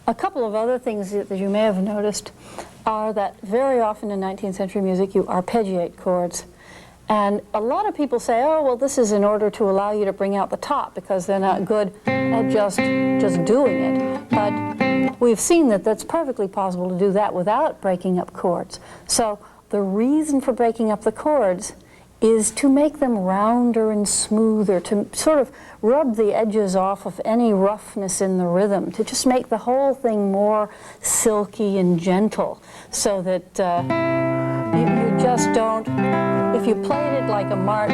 A couple of other things that you may have noticed are that very often in 19th century music you arpeggiate chords. And a lot of people say, oh, well, this is in order to allow you to bring out the top because they're not good at just doing it. But we've seen that that's perfectly possible to do that without breaking up chords. So the reason for breaking up the chords is to make them rounder and smoother, to sort of rub the edges off of any roughness in the rhythm, to just make the whole thing more silky and gentle, so that you just don't, if you played it like a march,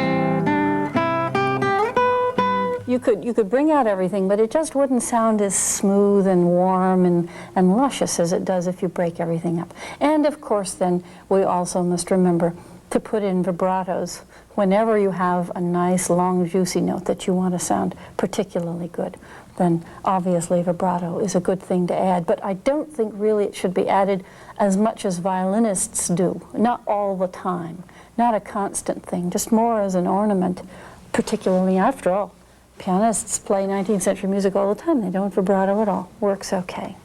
you could bring out everything, but it just wouldn't sound as smooth and warm and luscious as it does if you break everything up. And of course then we also must remember to put in vibratos whenever you have a nice long juicy note that you want to sound particularly good. Then obviously vibrato is a good thing to add, but I don't think really it should be added as much as violinists do, not all the time, not a constant thing, just more as an ornament, particularly after all. Pianists play 19th century music all the time, they don't vibrato at all, works okay.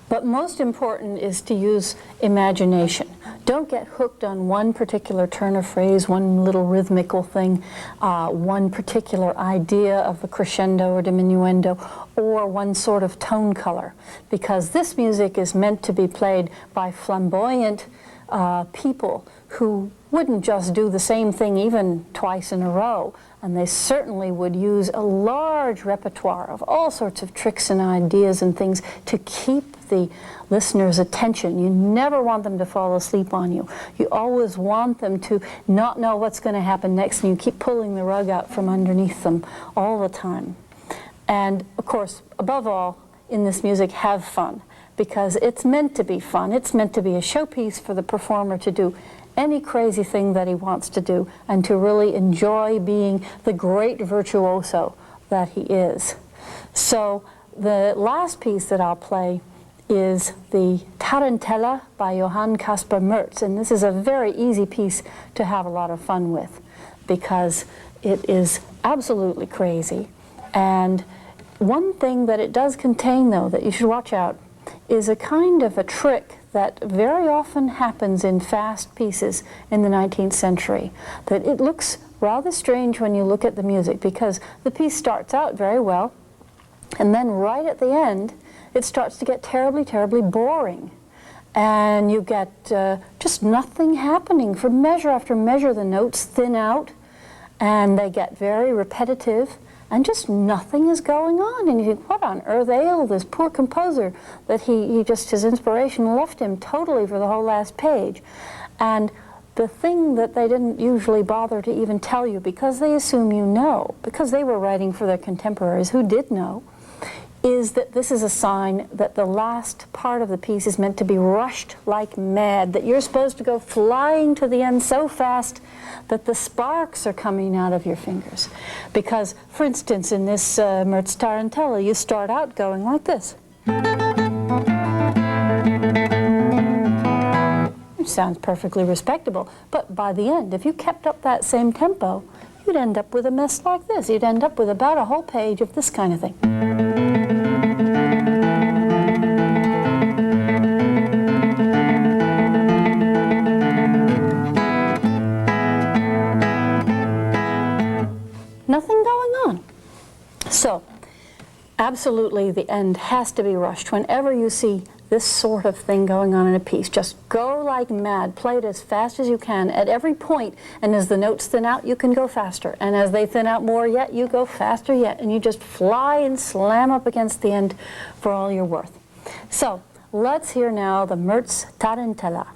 But most important is to use imagination. Don't get hooked on one particular turn of phrase, one little rhythmical thing, one particular idea of the crescendo or diminuendo, or one sort of tone color. Because this music is meant to be played by flamboyant people who wouldn't just do the same thing even twice in a row, and they certainly would use a large repertoire of all sorts of tricks and ideas and things to keep the listener's attention. You never want them to fall asleep on you. You always want them to not know what's going to happen next, and you keep pulling the rug out from underneath them all the time. And of course, above all, in this music, have fun, because it's meant to be fun. It's meant to be a showpiece for the performer to do any crazy thing that he wants to do and to really enjoy being the great virtuoso that he is. So the last piece that I'll play is the Tarantella by Johann Caspar Mertz, and this is a very easy piece to have a lot of fun with because it is absolutely crazy. And one thing that it does contain, though, that you should watch out is a kind of a trick that very often happens in fast pieces in the 19th century, that it looks rather strange when you look at the music, because the piece starts out very well, and then right at the end it starts to get terribly, terribly boring. And you get just nothing happening. For measure after measure, the notes thin out, and they get very repetitive, and just nothing is going on. And you think, what on earth ailed this poor composer that he just, his inspiration left him totally for the whole last page. And the thing that they didn't usually bother to even tell you, because they assume you know, because they were writing for their contemporaries who did know, is that this is a sign that the last part of the piece is meant to be rushed like mad, that you're supposed to go flying to the end so fast that the sparks are coming out of your fingers. Because, for instance, in this Mertz Tarantella, you start out going like this. It sounds perfectly respectable, but by the end, if you kept up that same tempo, you'd end up with a mess like this. You'd end up with about a whole page of this kind of thing. Nothing going on. So, absolutely the end has to be rushed. Whenever you see this sort of thing going on in a piece, just go like mad, play it as fast as you can at every point, and as the notes thin out, you can go faster, and as they thin out more yet, you go faster yet, and you just fly and slam up against the end for all you're worth. So, let's hear now the Mertz Tarantella.